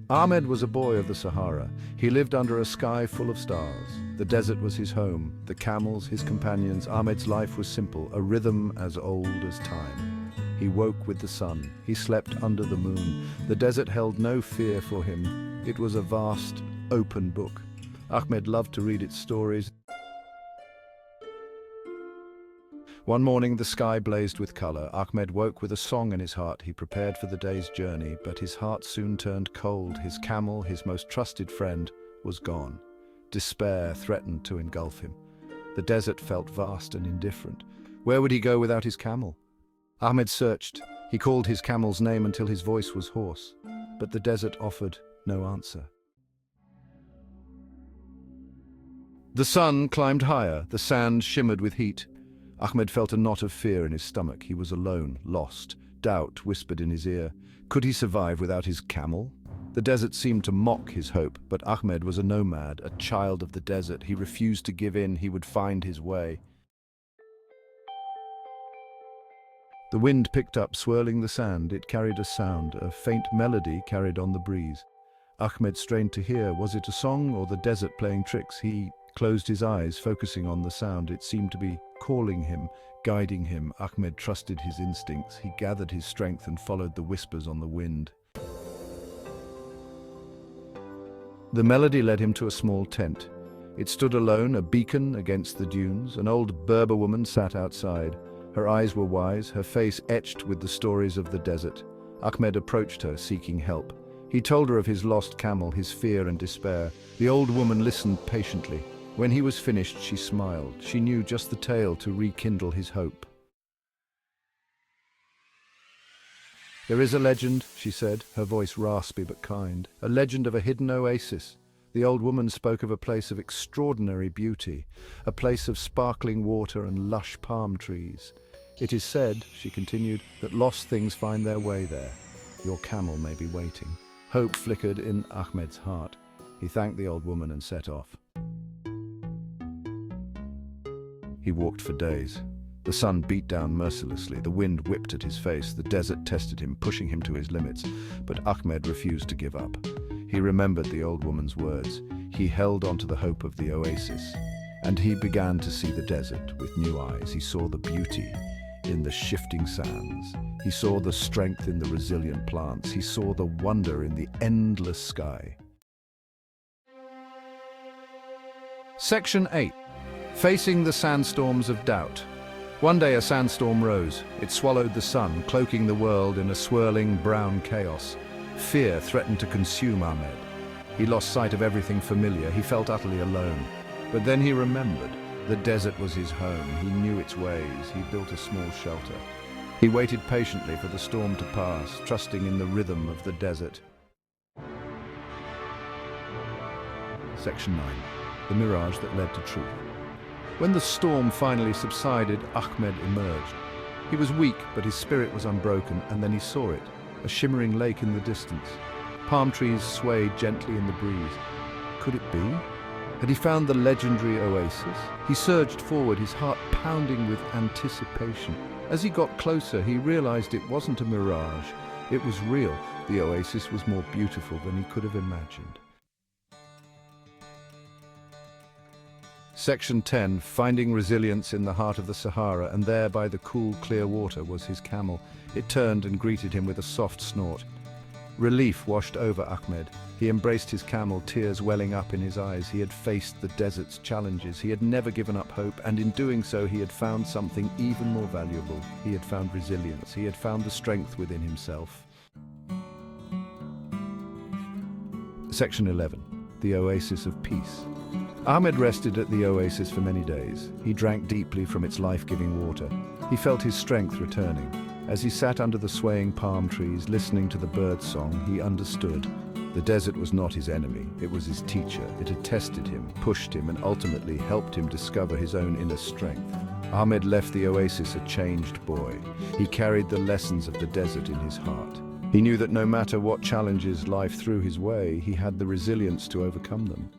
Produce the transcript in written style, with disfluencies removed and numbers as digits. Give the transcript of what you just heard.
Ahmed was a boy of the Sahara. He lived under a sky full of stars. The desert was his home, the camels his companions. Ahmed's life was simple, a rhythm as old as time. He woke with the sun. He slept under the moon. The desert held no fear for him. It was a vast, open book. Ahmed loved to read its stories. One morning the sky blazed with color. Ahmed woke with a song in his heart. He prepared for the day's journey, but his heart soon turned cold. His camel, his most trusted friend, was gone. Despair threatened to engulf him. The desert felt vast and indifferent. Where would he go without his camel? Ahmed searched. He called his camel's name until his voice was hoarse, but the desert offered no answer. The sun climbed higher. The sand shimmered with heat. Ahmed felt a knot of fear in his stomach. He was alone, lost. Doubt whispered in his ear. Could he survive without his camel? The desert seemed to mock his hope, but Ahmed was a nomad, a child of the desert. He refused to give in. He would find his way. The wind picked up, swirling the sand. It carried a sound, a faint melody carried on the breeze. Ahmed strained to hear. Was it a song or the desert playing tricks? He closed his eyes, focusing on the sound. It seemed to be calling him, guiding him. Ahmed trusted his instincts. He gathered his strength and followed the whispers on the wind. The melody led him to a small tent. It stood alone, a beacon against the dunes. An old Berber woman sat outside. Her eyes were wise, her face etched with the stories of the desert. Ahmed approached her, seeking help. He told her of his lost camel, his fear and despair. The old woman listened patiently. When he was finished, she smiled. She knew just the tale to rekindle his hope. There is a legend, she said, her voice raspy but kind. A legend of a hidden oasis. The old woman spoke of a place of extraordinary beauty, a place of sparkling water and lush palm trees. It is said, she continued, that lost things find their way there. Your camel may be waiting. Hope flickered in Ahmed's heart. He thanked the old woman and set off. He walked for days. The sun beat down mercilessly. The wind whipped at his face. The desert tested him, pushing him to his limits. But Ahmed refused to give up. He remembered the old woman's words. He held on to the hope of the oasis. And he began to see the desert with new eyes. He saw the beauty in the shifting sands. He saw the strength in the resilient plants. He saw the wonder in the endless sky. Section 8. Facing the sandstorms of doubt. One day a sandstorm rose. It swallowed the sun, cloaking the world in a swirling brown chaos. Fear threatened to consume Ahmed. He lost sight of everything familiar. He felt utterly alone. But then he remembered. The desert was his home. He knew its ways. He built a small shelter. He waited patiently for the storm to pass, trusting in the rhythm of the desert. Section 9. The mirage that led to truth. When the storm finally subsided, Ahmed emerged. He was weak, but his spirit was unbroken, and then he saw it, a shimmering lake in the distance. Palm trees swayed gently in the breeze. Could it be? Had he found the legendary oasis? He surged forward, his heart pounding with anticipation. As he got closer, he realized it wasn't a mirage. It was real. The oasis was more beautiful than he could have imagined. Section 10. Finding resilience in the heart of the Sahara, and there by the cool, clear water was his camel. It turned and greeted him with a soft snort. Relief washed over Ahmed. He embraced his camel, tears welling up in his eyes. He had faced the desert's challenges. He had never given up hope, and in doing so he had found something even more valuable. He had found resilience. He had found the strength within himself. Section 11. The Oasis of Peace. Ahmed rested at the oasis for many days. He drank deeply from its life-giving water. He felt his strength returning. As he sat under the swaying palm trees, listening to the birds' song, he understood. The desert was not his enemy, it was his teacher. It had tested him, pushed him, and ultimately helped him discover his own inner strength. Ahmed left the oasis a changed boy. He carried the lessons of the desert in his heart. He knew that no matter what challenges life threw his way, he had the resilience to overcome them.